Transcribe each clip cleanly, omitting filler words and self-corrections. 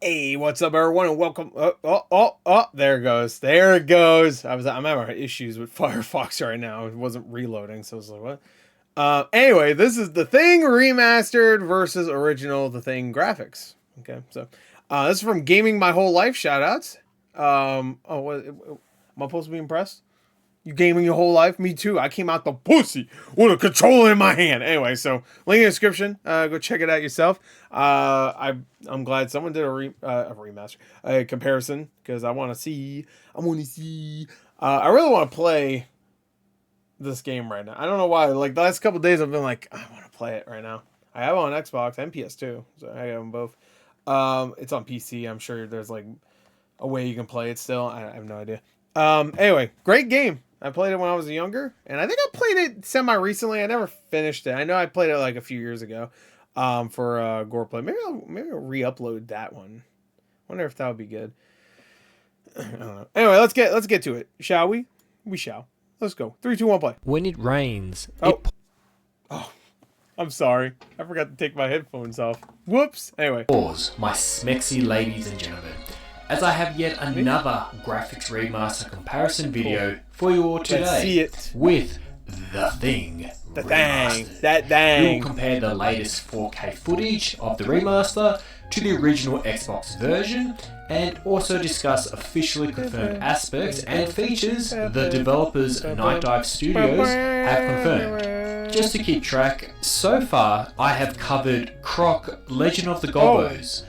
Hey, what's up, everyone, and welcome. There it goes. There it goes. I'm having issues with Firefox right now. It wasn't reloading, so I was like, what? Anyway, this is The Thing Remastered versus original The Thing graphics. Okay, so this is from Gaming My Whole Life. Shoutouts. Am I supposed to be impressed? You gaming your whole life? Me too. I came out the pussy with a controller in my hand. Anyway, so link in the description. Go check it out yourself. I'm glad someone did a remaster, a comparison, because I want to see. I really want to play this game right now. I don't know why. Like the last couple of days, I've been like, I want to play it right now. I have it on Xbox and PS2, so I have them both. It's on PC. I'm sure there's like a way you can play it still. I have no idea. Anyway, great game. I played it when I was younger, and I think I played it semi-recently. I never finished it. I know I played it like a few years ago for Gore Play. Maybe I'll re-upload that one. Wonder if that would be good. I don't know. Anyway, let's get to it. Shall we? We shall. Let's go. 3, 2, 1, play. When it rains, Oh, I'm sorry. I forgot to take my headphones off. Whoops. Anyway. Pause, my smexy ladies and gentlemen, as I have yet another graphics remaster comparison video for you all today. Let's see it. With The Thing Remastered. That dang. We will compare the latest 4K footage of the remaster to the original Xbox version, and also discuss officially confirmed aspects and features the developers Night Dive Studios have confirmed. Just to keep track, so far I have covered Croc Legend of the Gobbos,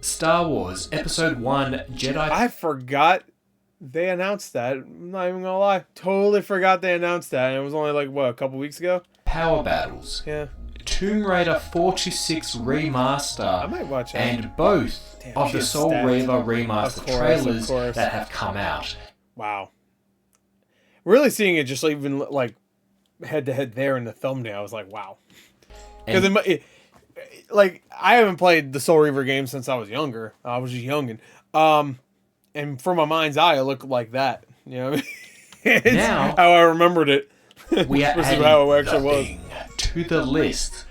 Star Wars Episode 1 Jedi... I forgot they announced that. I'm not even gonna lie. Totally forgot they announced that. And it was only like, what, a couple weeks ago? Power Battles. Yeah. Tomb Raider 426 Remaster. I might watch that. And both of the Soul Reaver Remaster trailers that have come out. Wow. Really seeing it just even like head to head there in the thumbnail, I was like, wow. Because like, I haven't played the Soul Reaver game since I was younger. I was just youngin'. And from my mind's eye, it looked like that. You know what I mean? It's now, how I remembered it. We are adding how it actually was. Thing to the list.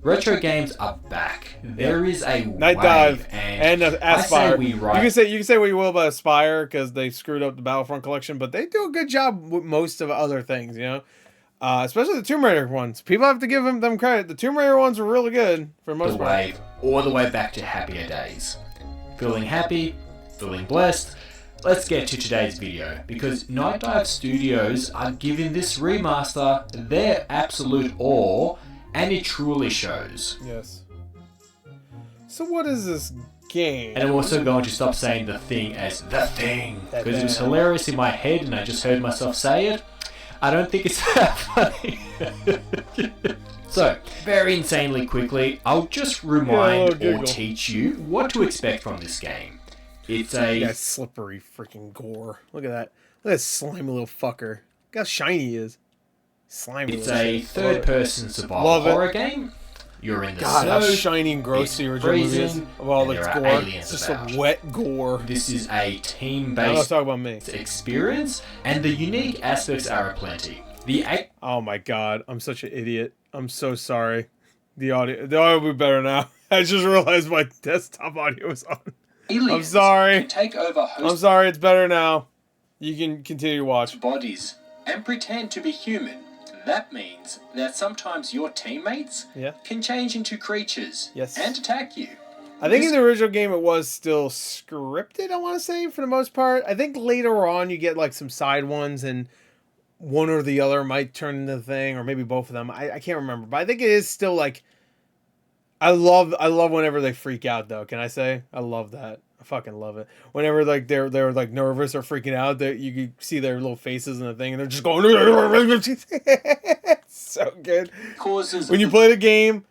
Retro games are back. There is a Night wave, Dive and Aspire. You can say what you will about Aspire because they screwed up the Battlefront collection, but they do a good job with most of other things, you know? Especially the Tomb Raider ones. People have to give them credit. The Tomb Raider ones were really good for the most part. Wave all the way back to happier days. Feeling happy, feeling blessed. Let's get to today's video, because Night Dive Studios are giving this remaster their absolute all, and it truly shows. Yes. So what is this game? And I'm also going to stop saying The Thing as The Thing, because it was hilarious in my head and I just heard myself say it. I don't think it's that funny. So, very insanely quickly, I'll just remind or teach you what to expect from this game. It's that slippery freaking gore. Look at that. Look at that slimy little fucker. Look how shiny he is. Slimy. It's a third-person survival horror game. You're in the snow. How shiny and gross the original movie is. Of all its gore. It's just a wet gore. This is a team-based experience, and the unique aspects are aplenty. Oh my god, I'm such an idiot. I'm so sorry. The audio will be better now. I just realized my desktop audio was on. I'm sorry. Take over I'm sorry, it's better now. You can continue to watch. Bodies and pretend to be human. That means that sometimes your teammates can change into creatures and attack you. I think in the original game it was still scripted, I want to say, for the most part. I think later on you get like some side ones and one or the other might turn into the thing, or maybe both of them. I can't remember, but I think it is still like... I love whenever they freak out, though. Can I say? I love that. I fucking love it. Whenever like they're like nervous or freaking out, that you can see their little faces in the thing, and they're just going. So good. When you play the game,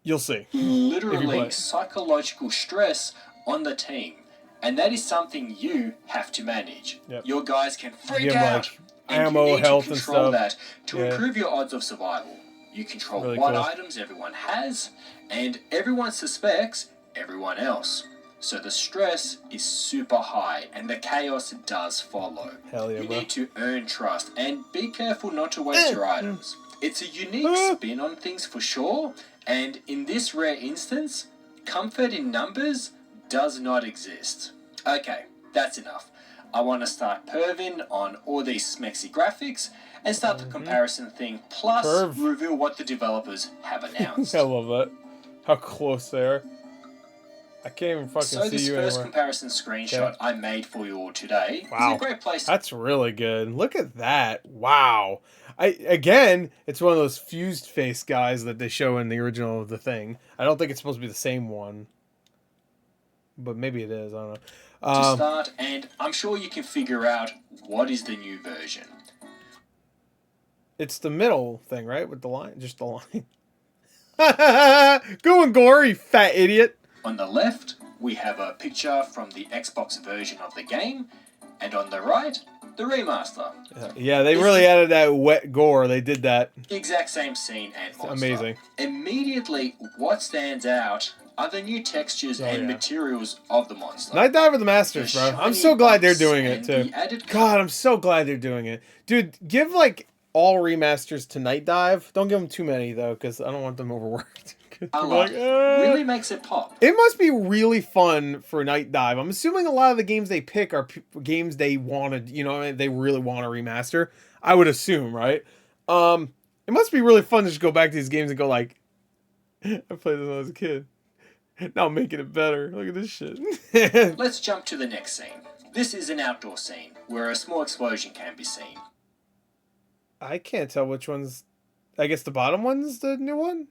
you'll see. Literally psychological stress on the team, and that is something you have to manage. Your guys can freak out, and ammo, you need health, to control that to improve your odds of survival. You control what items everyone has, and everyone suspects everyone else. So the stress is super high, and the chaos does follow. Hell yeah, you need to earn trust, and be careful not to waste your items. It's a unique spin on things for sure, and in this rare instance, comfort in numbers does not exist. Okay, that's enough. I want to start perving on all these smexy graphics and start the comparison thing, plus reveal what the developers have announced. I love that. How close they are. I can't even fucking see you anymore. So this first comparison screenshot I made for you all today is a great place. That's really good. Look at that. Wow. Again, it's one of those fused face guys that they show in the original of the thing. I don't think it's supposed to be the same one. But maybe it is. I don't know. To start, and I'm sure you can figure out what is the new version. It's the middle thing, right? With the line. Just the line. Go and gore, you fat idiot. On the left, we have a picture from the Xbox version of the game, and on the right, the remaster. Yeah, they really added that wet gore. They did that. Exact same scene and monster. Amazing. Immediately, what stands out are the new textures and materials of the monster. Night Dive Remasters, bro. I'm so glad they're doing it, too. God, I'm so glad they're doing it. Dude, give, like, all remasters to Night Dive. Don't give them too many, though, because I don't want them overworked. Really makes it pop. It must be really fun for Night Dive. I'm assuming a lot of the games they pick are games they wanted, you know, they really want to remaster. I would assume, right? It must be really fun to just go back to these games and go like, I played this when I was a kid. Now I'm making it better. Look at this shit. Let's jump to the next scene. This is an outdoor scene where a small explosion can be seen. I can't tell which one's... I guess the bottom one's the new one?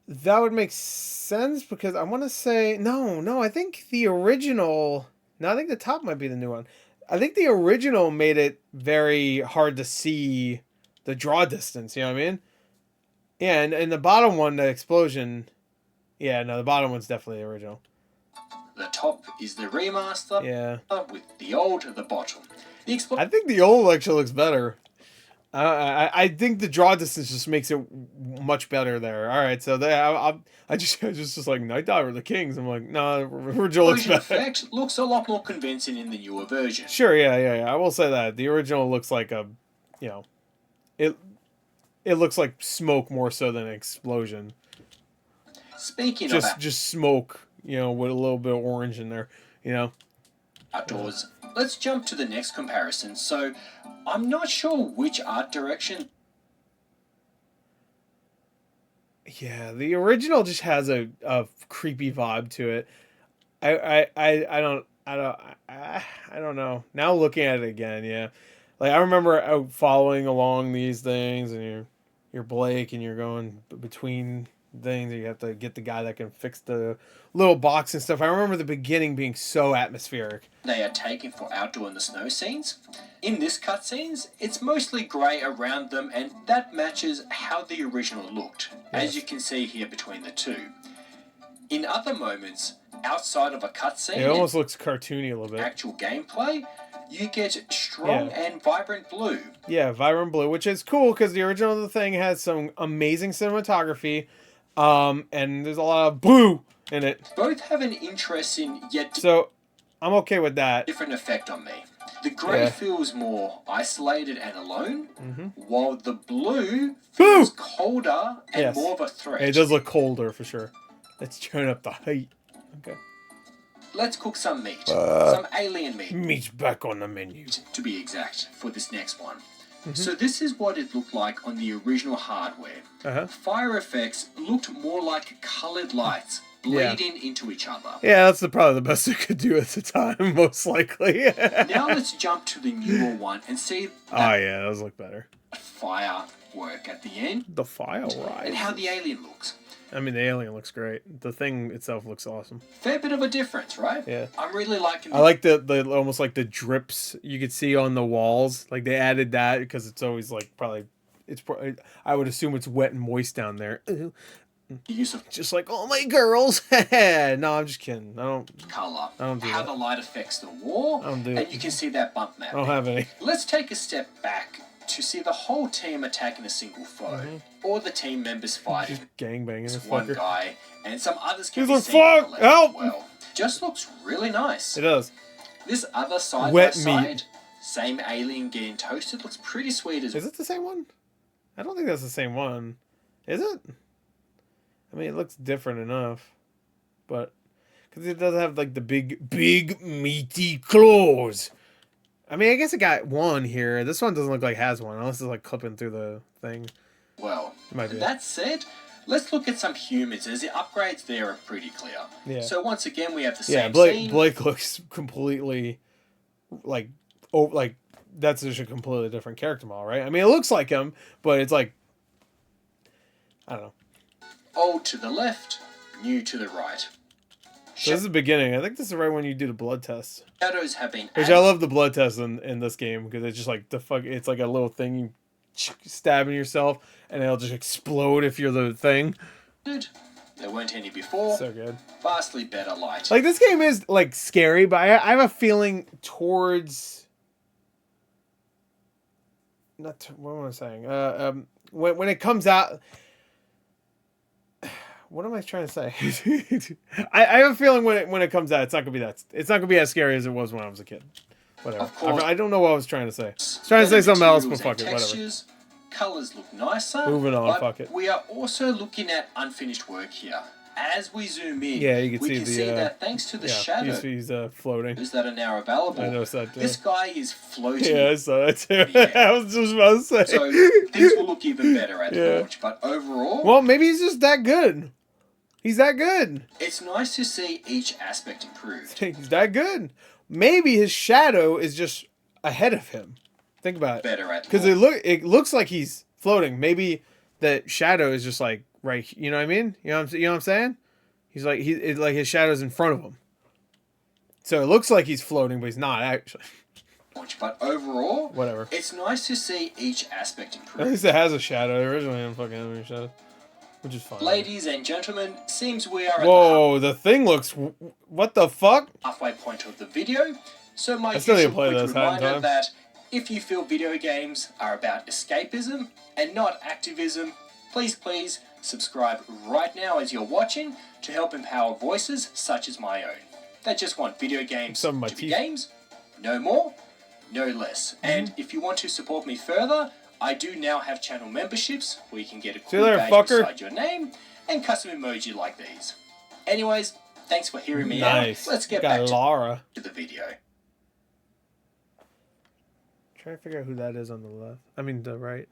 That would make sense because I want to say... No, I think the original... No, I think the top might be the new one. I think the original made it very hard to see the draw distance, you know what I mean? Yeah, and the bottom one, the explosion... Yeah, no, the bottom one's definitely the original. The top is the remaster, with the old at the bottom. I think the old actually looks better. I think the draw distance just makes it much better there. All right, so I just like Night Diver the Kings. I'm like, no, original looks better. Effect looks a lot more convincing in the newer version. Sure, yeah. I will say that the original looks like a, you know, it looks like smoke more so than an explosion. Speaking of just smoke, you know, with a little bit of orange in there, you know. Outdoors. Let's jump to the next comparison. So, I'm not sure which art direction. Yeah, the original just has a creepy vibe to it. I don't know. Now looking at it again, yeah. Like I remember following along these things, and you're Blake, and you're going between things. You have to get the guy that can fix the little box and stuff. I remember the beginning being so atmospheric. They are taken for outdoor in the snow scenes. In this cutscenes, it's mostly grey around them, and that matches how the original looked, as you can see here between the two. In other moments, outside of a cutscene, it almost looks cartoony a little bit. Actual gameplay, you get strong and vibrant blue. Yeah, vibrant blue, which is cool because the original of the thing has some amazing cinematography, and there's a lot of blue in it. Both have an interesting yet so I'm okay with that. Different effect on me. The grey feels more isolated and alone, while the blue feels colder and more of a threat. It does look colder for sure. Let's turn up the height. Okay. Let's cook some meat. Some alien meat. Meat's back on the menu. To be exact, for this next one. So this is what it looked like on the original hardware. Fire effects looked more like coloured lights bleeding into each other. Yeah, that's probably the best it could do at the time, most likely. Now let's jump to the newer one and see that those look better. Firework at the end. The fire ride. And how the alien looks. I mean, the alien looks great. The thing itself looks awesome. Fair bit of a difference, right? Yeah. I'm really liking. I like the almost like the drips you could see on the walls. Like they added that because it's always like I would assume it's wet and moist down there. The use of just like all my girls. No, I'm just kidding. I don't do how that. the light affects the wall. I don't do and it. You can see that bump map. I don't have any. Let's take a step back to see the whole team attacking a single foe, or the team members fighting. Just gangbanging this one fucker. guy, and some others can He's be like, seen on the fuck, left help! as well. Just looks really nice. It does. This other side Wet by side, meat. same alien getting toasted, looks pretty sweet as well. Is it the same one? I don't think that's the same one. Is it? I mean, it looks different enough. but because it doesn't have like the big meaty claws. I mean, I guess it got one here. This one doesn't look like it has one, unless it's like clipping through the thing. Well, It might be. that said, let's look at some humans, as the upgrades there are pretty clear. Yeah. So once again, we have the Yeah, same Blake scene. Blake looks completely like that's just a completely different character model, right? I mean, it looks like him, but it's like I don't know. Old to the left, new to the right. So this is the beginning. I think this is right when you do the blood test. Shadows have been Which added. I love the blood test in this game because it's just like the fuck. It's like a little thing you stabbing yourself, and it'll just explode if you're the thing. There weren't any before. So good. Vastly better light. Like this game is like scary, but I have a feeling towards. What am I saying? When it comes out. What am I trying to say? I have a feeling when it comes out, it's not gonna be as scary as it was when I was a kid. Whatever. Of course. I don't know what I was trying to say. I was trying to say something else, but fuck it. Whatever. Colors look nicer. Moving on, but fuck it. We are also looking at unfinished work here. As we zoom in, Yeah, you can we see that thanks to the shadows he's floating. that are now available, I noticed that too. this guy is floating. Yeah, I saw that too. Yeah. I was just about to say. So things will look even better at launch. But overall, Well, maybe he's just that good. He's that good. it's nice to see each aspect improved. He's that good. Maybe his shadow is just ahead of him. Think about it. Better at Because launch. it looks like he's floating. Maybe that shadow is just like right. You know what I mean? You know what I'm saying? He's like like his shadow's in front of him. So it looks like he's floating, but he's not actually. But overall, Whatever. it's nice to see each aspect At improved. least it has a shadow. Originally, I didn't fucking have any shadow, which is fine. Ladies and gentlemen, seems we are at Whoa, the thing looks. What the fuck? the halfway point of the video. So my I still need to usual play quick this, hadn't reminder time. that if you feel video games are about escapism and not activism, please subscribe right now as you're watching to help empower voices such as my own that just want video games Some of my to be teeth. games, no more, no less. And if you want to support me further, I do now have channel memberships where you can get a See you cool later, badge fucker. beside your name and custom emoji like these. Anyways, thanks for hearing me Nice. out. Let's get Got back Laura. to the video. Trying to figure out who that is on the left. I mean, the right.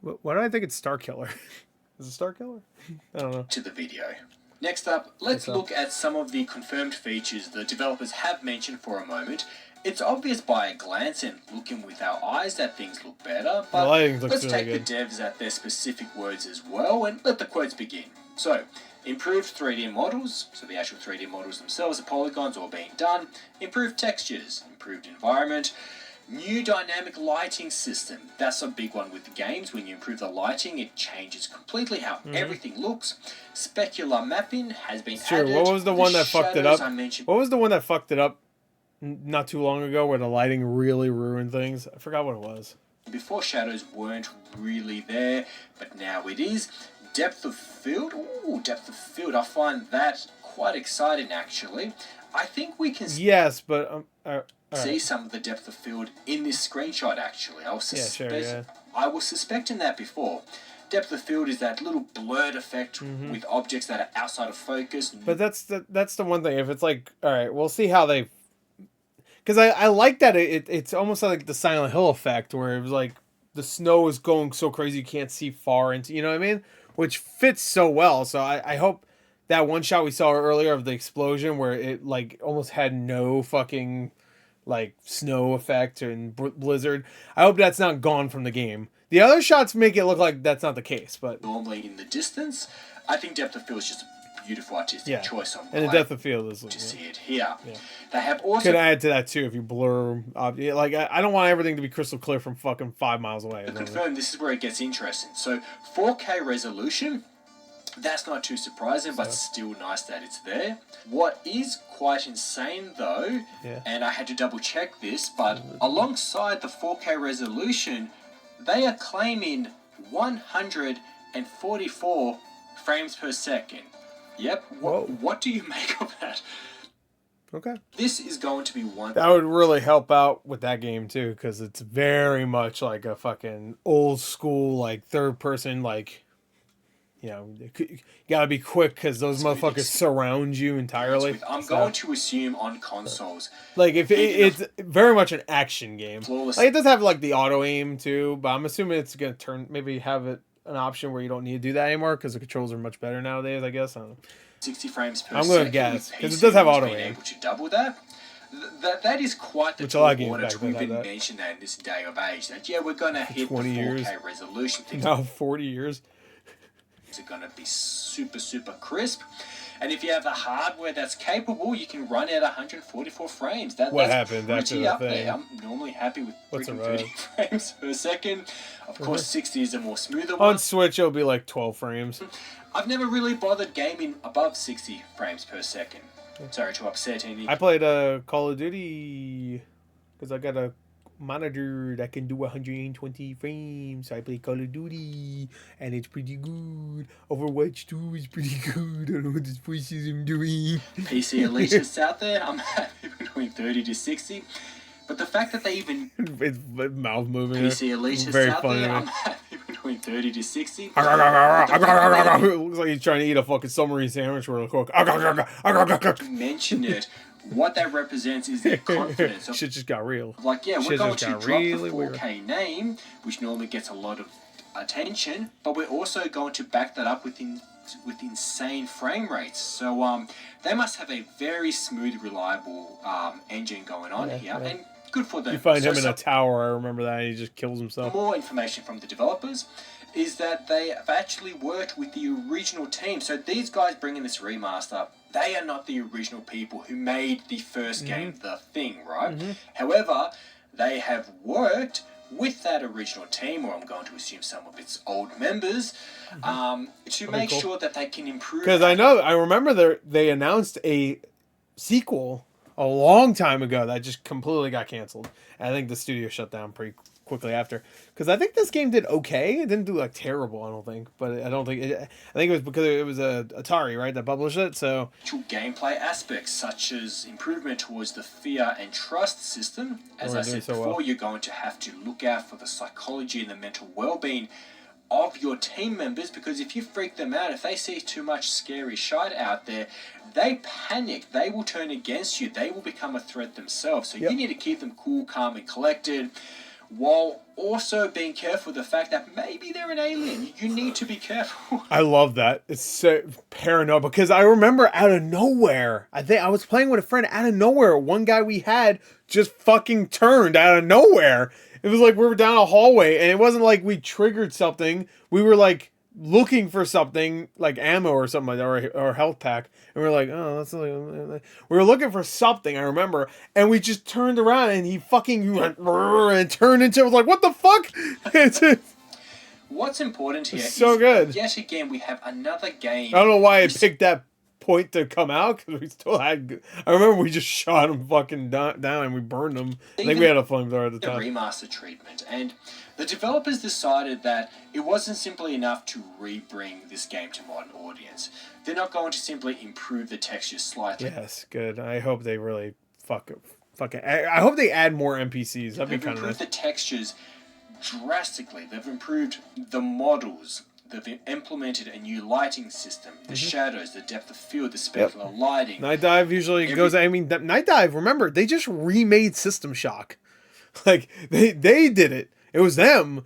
Why do I think it's Star Killer? Is it Star Killer? I don't know. To the video. Next up, let's What's up? look at some of the confirmed features the developers have mentioned for a moment. It's obvious by a glance and looking with our eyes that things look better, but The lighting looks let's really take good. the devs at their specific words as well and let the quotes begin. So, improved 3D models, so the actual 3D models themselves, the polygons all being done, improved textures, improved environment, new dynamic lighting system. That's a big one with the games. When you improve the lighting, it changes completely how everything looks. Specular mapping has been Sure. added. What was the one that fucked it shadows up? I mentioned What was the one that fucked it up not too long ago where the lighting really ruined things? I forgot what it was. before, shadows weren't really there, but now it is. Depth of field. Ooh, depth of field. I find that quite exciting, actually. I think we can Yes, but all see right. some of the depth of field in this screenshot, actually. Yeah. I was suspecting that before. Depth of field is that little blurred effect with objects that are outside of focus. But that's the one thing. If it's like, all right, we'll see how they. Because I like that it's almost like the Silent Hill effect where it was like the snow is going so crazy you can't see far into, you know what I mean? Which fits so well. So I hope that one shot we saw earlier of the explosion where it like almost had no fucking like snow effect and blizzard. I hope that's not gone from the game. The other shots make it look like that's not the case, but Normally in the distance, I think depth of field is just a beautiful artistic choice. I'm and the glad depth of field is to see it here. Yeah. They have also could add to that too if you blur. Like I don't want everything to be crystal clear from fucking 5 miles away. confirmed. This is where it gets interesting. So 4K resolution. That's not too surprising, but still nice that it's there. What is quite insane though, and I had to double check this, but alongside the 4K resolution, they are claiming 144 frames per second. Yep. What do you make of that? Okay. This is going to be one. That would really help out with that game too, because it's very much like a fucking old school, like third person, like you know, you gotta be quick because those motherfuckers surround you entirely. I'm going to assume on consoles. Like if it's very much an action game. Flawless. Like it does have like the auto aim too, but I'm assuming it's gonna maybe have it an option where you don't need to do that anymore because the controls are much better nowadays. I guess I don't know. 60 frames per I'm second. gonna guess because it does have auto aim. Able to double that. That is quite the tall order to even mention that in this day of age. That we're gonna hit the 4K resolution. Now 40 years. Are going to be super crisp, and if you have the hardware that's capable, you can run at 144 frames. What happened after the thing? I'm normally happy with 30 frames per second. Of course, 60 is a more smoother one. On Switch, it'll be like 12 frames. I've never really bothered gaming above 60 frames per second. Sorry to upset any. I played Call of Duty because I got a monitor that can do 120 frames. I play Call of Duty and it's pretty good. Overwatch 2 is pretty good. I don't know what this voices I'm doing. PC elitists out there, I'm happy between 30 to 60. But the fact that they even it's mouth moving. PC elitists very out funny there, I'm happy between 30 to 60. It looks like he's trying to eat a fucking submarine sandwich real quick. Mention it. What that represents is their confidence. Shit just got real. Like, we're going to drop the 4K name, which normally gets a lot of attention, but we're also going to back that up with insane frame rates. So they must have a very smooth, reliable engine going on here, and good for them. You find him in a tower, I remember that, and he just kills himself. More information from the developers is that they have actually worked with the original team. So these guys bringing this remaster, they are not the original people who made the first game, The Thing, right? However, they have worked with that original team, or I'm going to assume some of its old members, to make sure that they can improve. Because I remember they announced a sequel a long time ago that just completely got canceled. And I think the studio shut down pretty quickly after, because I think this game did okay. It didn't do like terrible, I don't think, but I think it was because it was Atari, right, that published it. So gameplay aspects such as improvement towards the fear and trust system. As I said before, you're going to have to look out for the psychology and the mental well-being of your team members, because if you freak them out, if they see too much scary shit out there, they panic. They will turn against you. They will become a threat themselves. So you need to keep them cool, calm, and collected, while also being careful of the fact that maybe they're an alien. You need to be careful. I love that. It's so paranoid, because I remember out of nowhere, I think I was playing with a friend, out of nowhere, one guy we had just fucking turned out of nowhere. It was like we were down a hallway, and it wasn't like we triggered something. We were like looking for something like ammo or something like that, or a health pack, and we were like, oh, that's like, we were looking for something, I remember, and we just turned around and he fucking went and turned into, I was like, what the fuck? What's important here so is good. Yet again we have another game. I don't know why I picked that point to come out, because we still had, I remember we just shot him fucking down and we burned him. I think we had a flamethrower at the time. Remaster treatment, and the developers decided that it wasn't simply enough to re-bring this game to modern audience. They're not going to simply improve the textures slightly. Yes, good. I hope they really I hope they add more NPCs. That'd be kind of nice. They've improved the textures drastically. They've improved the models. They've implemented a new lighting system, the shadows, the depth of field, the specular lighting. Night Dive usually goes, I mean, Night Dive, remember, they just remade System Shock. Like, they did it. It was them.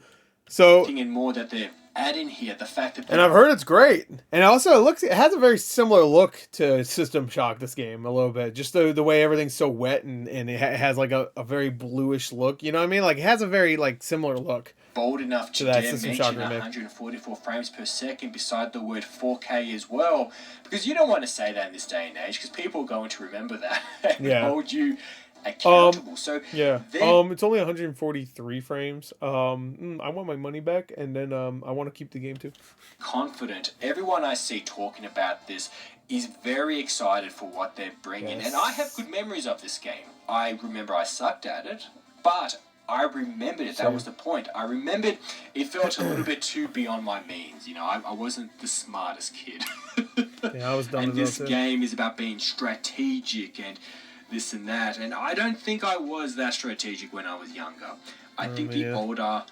So, and more that they've added here, the fact that... And I've heard it's great. And also, it has a very similar look to System Shock, this game, a little bit. Just the way everything's so wet, and it has, like, a very bluish look. You know what I mean? Like, it has a very, like, similar look. Bold enough to dare mention 144 frames per second beside the word 4K as well, because you don't want to say that in this day and age, because people are going to remember that and hold you accountable. So it's only 143 frames. I want my money back, and then I want to keep the game too. Confident. Everyone I see talking about this is very excited for what they're bringing, and I have good memories of this game. I remember I sucked at it, but I remembered it. That was the point. I remembered it felt a little bit too beyond my means. You know, I wasn't the smartest kid. I was dumb. And this game is about being strategic and this and that. And I don't think I was that strategic when I was younger. I think the older,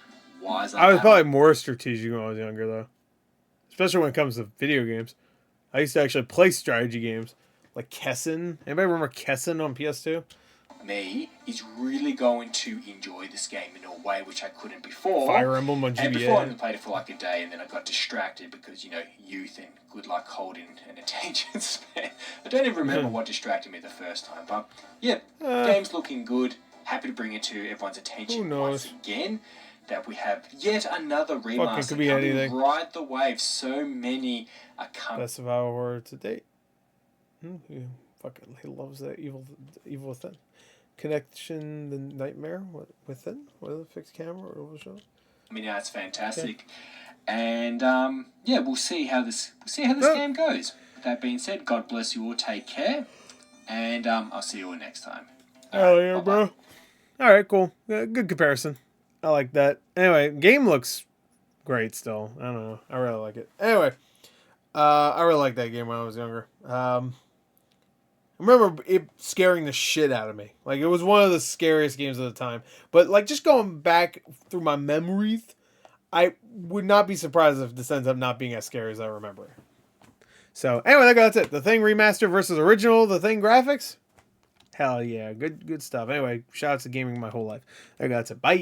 wiser... I was probably more strategic when I was younger, though. especially when it comes to video games. I used to actually play strategy games like Kessen. Anybody remember Kessen on PS2? Me is really going to enjoy this game in a way which I couldn't before. Fire Emblem on And before I only GBA. played it for like a day, and then I got distracted because, you know, youth and good luck holding an attention span. I don't even remember what distracted me the first time, but yeah, game's looking good. Happy to bring it to everyone's attention once again. That we have yet another remaster could be anything. Ride the wave. So many are coming. Best survival horror to date. Fucking, he loves that Evil Within. Connection, the Nightmare Within. What is it? Fixed camera or overshot? I mean, yeah, it's fantastic, and yeah, we'll see how this game goes. With that being said, God bless you all. Take care, and I'll see you all next time. Hell yeah, bro. All right, cool. Good comparison. I like that. Anyway, game looks great still. I don't know. I really like it. Anyway, I really liked that game when I was younger. I remember it scaring the shit out of me. Like, it was one of the scariest games of the time. But, like, just going back through my memories, I would not be surprised if this ends up not being as scary as I remember. So, anyway, that's it. The Thing Remaster versus original The Thing graphics. Hell yeah. Good stuff. Anyway, shout out to gaming my whole life. That's it. Bye.